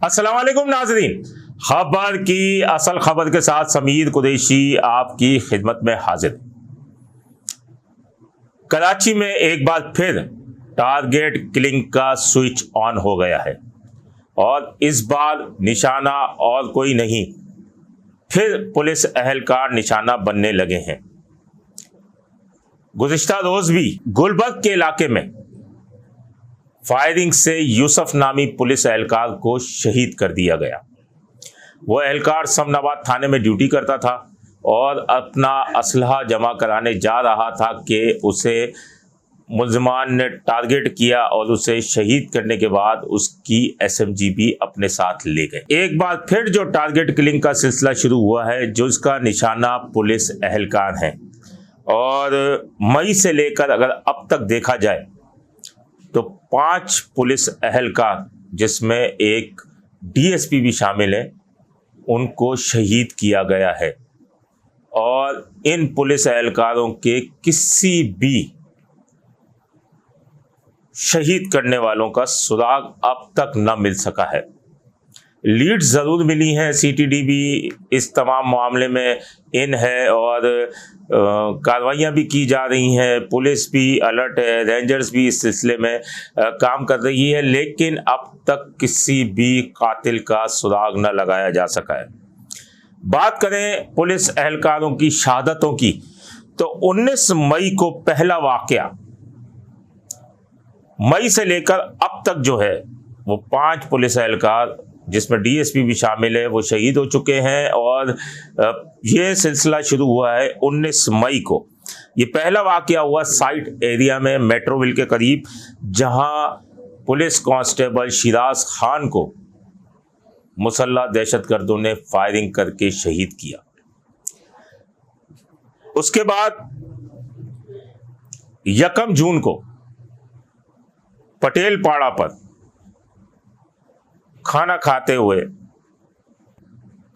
अस्सलाम वालेकुम नाज़रीन, खबर की असल खबर के साथ समीर कुरैशी आपकी खिदमत में हाजिर। कराची में एक बार फिर टारगेट किलिंग का स्विच ऑन हो गया है और इस बार निशाना और कोई नहीं, फिर पुलिस अहलकार निशाना बनने लगे हैं। गुज़िश्ता रोज भी गुलबर्ग के इलाके में फायरिंग से यूसुफ नामी पुलिस एहलकार को शहीद कर दिया गया। वो एहलकार समनाबाद थाने में ड्यूटी करता था और अपना असलहा जमा कराने जा रहा था कि उसे मुल्ज़िमान ने टारगेट किया और उसे शहीद करने के बाद उसकी SMG भी अपने साथ ले गए। एक बार फिर जो टारगेट किलिंग का सिलसिला शुरू हुआ है, जो इसका निशाना पुलिस एहलकार हैं और मई से लेकर अगर अब तक देखा जाए तो 5 पुलिस एहलकार, जिसमें एक DSP भी शामिल है, उनको शहीद किया गया है और इन पुलिस एहलकारों के किसी भी शहीद करने वालों का सुराग अब तक न मिल सका है। लीड ज़रूर मिली हैं, CTD भी इस तमाम मामले में इन है और कार्रवाइयाँ भी की जा रही हैं, पुलिस भी अलर्ट है, रेंजर्स भी इस सिलसिले में काम कर रही है, लेकिन अब तक किसी भी कातिल का सुराग न लगाया जा सका है। बात करें पुलिस एहलकारों की शहादतों की, तो 19 मई को पहला वाकया, मई से लेकर अब तक जो है वो 5 पुलिस एहलकार, जिसमें DSP भी शामिल है, वो शहीद हो चुके हैं और ये सिलसिला शुरू हुआ है 19 मई को। ये पहला वाकया हुआ साइट एरिया में मेट्रोविल के करीब, जहां पुलिस कांस्टेबल शिराज खान को मुसल्लह दहशतगर्दों ने फायरिंग करके शहीद किया। उसके बाद 1 जून को पटेल पाड़ा पर खाना खाते हुए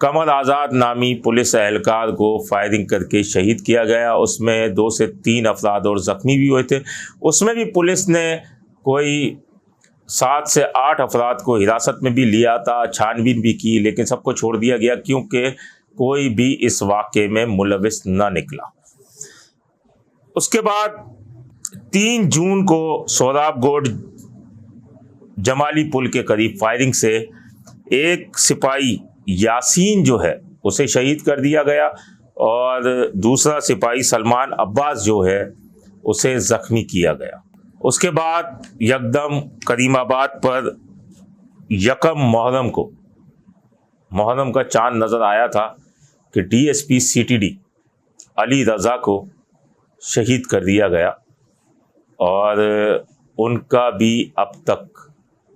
कमर आज़ाद नामी पुलिस एहलकार को फायरिंग करके शहीद किया गया। उसमें 2 से 3 अफराद और ज़ख्मी भी हुए थे। उसमें भी पुलिस ने कोई 7 से 8 अफराद को हिरासत में भी लिया था, छानबीन भी की, लेकिन सबको छोड़ दिया गया क्योंकि कोई भी इस वाक़े में मुलविस न निकला। उसके बाद 3 जून को सोराबगोड जमाली पुल के करीब फायरिंग से एक सिपाही यासीन जो है उसे शहीद कर दिया गया और दूसरा सिपाही सलमान अब्बास जो है उसे ज़ख्मी किया गया। उसके बाद यकदम करीमाबाद पर 1 मुहर्रम को, मुहर्रम का चांद नज़र आया था कि DSP CTD अली रज़ा को शहीद कर दिया गया और उनका भी अब तक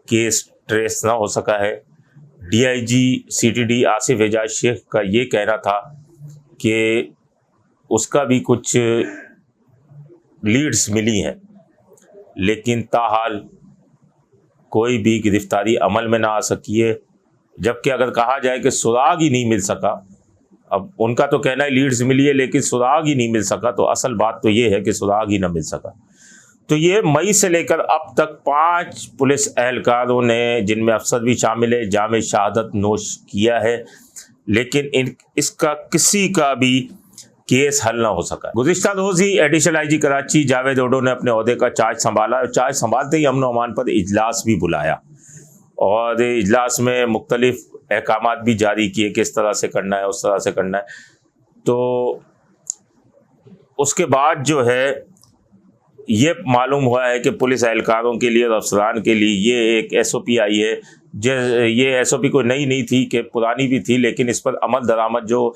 केस ट्रेस ना हो सका है। DIG CTD आसिफ एजाज शेख का ये कहना था कि उसका भी कुछ लीड्स मिली हैं, लेकिन ताहाल कोई भी गिरफ्तारी अमल में ना आ सकी है। जबकि अगर कहा जाए कि सुराग ही नहीं मिल सका, अब उनका तो कहना है लीड्स मिली है लेकिन सुराग ही नहीं मिल सका, तो असल बात तो ये है कि सुराग ही ना मिल सका। तो ये मई से लेकर अब तक 5 पुलिस एहलकारों ने, जिनमें अफसर भी शामिल है, जामे शहादत नोश किया है, लेकिन इसका किसी का भी केस हल ना हो सका। गुज़िश्ता रोज़ ही एडिशनल IG कराची जावेद ओडो ने अपने ओहदे का चार्ज संभाला और चार्ज संभालते ही अमन व अमान पर इजलास भी बुलाया और इजलास में मुख्तलिफ अहकामात भी जारी किए, किस तरह से करना है, उस तरह से करना है। तो उसके बाद जो है ये मालूम हुआ है कि पुलिस एहलकारों के लिए और अफसरान के लिए ये एक SOP आई है। ये SOP कोई नई नहीं थी, कि पुरानी भी थी, लेकिन इस पर अमल दरामद जो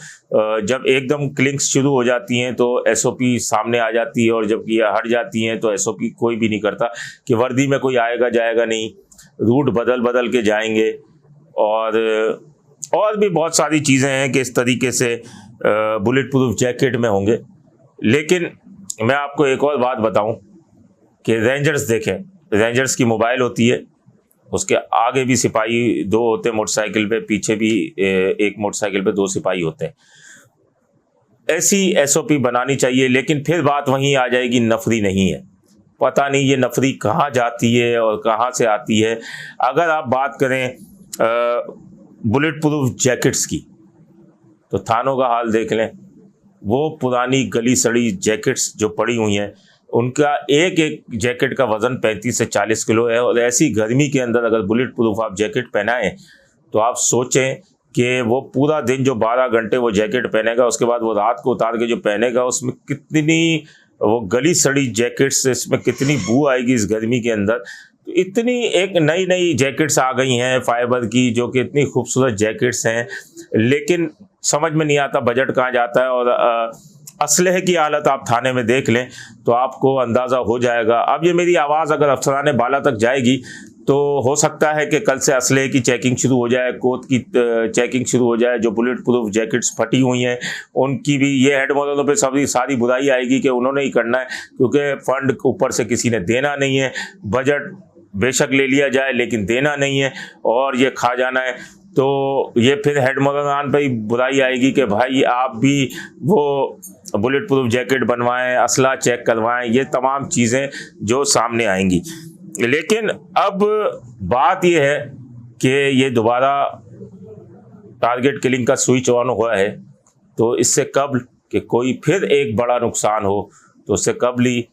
जब एकदम क्लिंक्स शुरू हो जाती हैं तो SOP सामने आ जाती है और जब ये हट जाती हैं तो SOP कोई भी नहीं करता कि वर्दी में कोई आएगा जाएगा नहीं, रूट बदल बदल के जाएंगे और भी बहुत सारी चीज़ें हैं कि इस तरीके से बुलेट प्रूफ जैकेट में होंगे। लेकिन मैं आपको एक और बात बताऊं कि रेंजर्स देखें, रेंजर्स की मोबाइल होती है, उसके आगे भी सिपाही 2 होते हैं मोटरसाइकिल पे, पीछे भी एक मोटरसाइकिल पे 2 सिपाही होते हैं। ऐसी SOP बनानी चाहिए, लेकिन फिर बात वहीं आ जाएगी, नफरी नहीं है। पता नहीं ये नफरी कहाँ जाती है और कहाँ से आती है। अगर आप बात करें बुलेट प्रूफ जैकेट्स की, तो थानों का हाल देख लें। वो पुरानी गली सड़ी जैकेट्स जो पड़ी हुई हैं, उनका एक एक जैकेट का वज़न 35 से 40 किलो है। और ऐसी गर्मी के अंदर अगर बुलेट प्रूफ आप जैकेट पहनाएं तो आप सोचें कि वो पूरा दिन जो 12 घंटे वो जैकेट पहनेगा, उसके बाद वो रात को उतार के जो पहनेगा, उसमें कितनी वो गली सड़ी जैकेट्स, इसमें कितनी बू आएगी इस गर्मी के अंदर। तो इतनी एक नई नई जैकेट्स आ गई हैं फाइबर की, जो कि इतनी खूबसूरत जैकेट्स हैं, लेकिन समझ में नहीं आता बजट कहाँ जाता है। और असलहे की हालत आप थाने में देख लें तो आपको अंदाज़ा हो जाएगा। अब ये मेरी आवाज़ अगर अफसराने बाला तक जाएगी तो हो सकता है कि कल से असलहे की चेकिंग शुरू हो जाए, कोत की चेकिंग शुरू हो जाए। जो बुलेट प्रूफ जैकेट्स फटी हुई हैं उनकी भी, ये हेड मॉडलों पे सारी बुराई आएगी कि उन्होंने ही करना है, क्योंकि फंड ऊपर से किसी ने देना नहीं है। बजट बेशक ले लिया जाए लेकिन देना नहीं है और ये खा जाना है। तो ये फिर हेड मौलाना पर ही बुराई आएगी कि भाई आप भी वो बुलेट प्रूफ जैकेट बनवाएं, असला चेक करवाएं, ये तमाम चीज़ें जो सामने आएंगी। लेकिन अब बात ये है कि ये दोबारा टारगेट किलिंग का स्विच ऑन हुआ है, तो इससे कबल कि कोई फिर एक बड़ा नुकसान हो, तो उससे कबल ही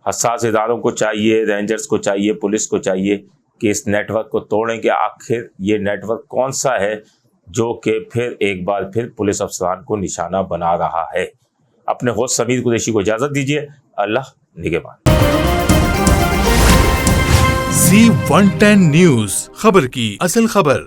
हसास इदारों को चाहिए, रेंजर्स को चाहिए, पुलिस को चाहिए कि इस नेटवर्क को तोड़ें कि आखिर ये नेटवर्क कौन सा है जो कि फिर एक बार फिर पुलिस अफसरान को निशाना बना रहा है। अपने होस्ट समीर कुरैशी को इजाज़त दीजिए। अल्लाह निगहबान। Z110 न्यूज़, खबर की असल खबर।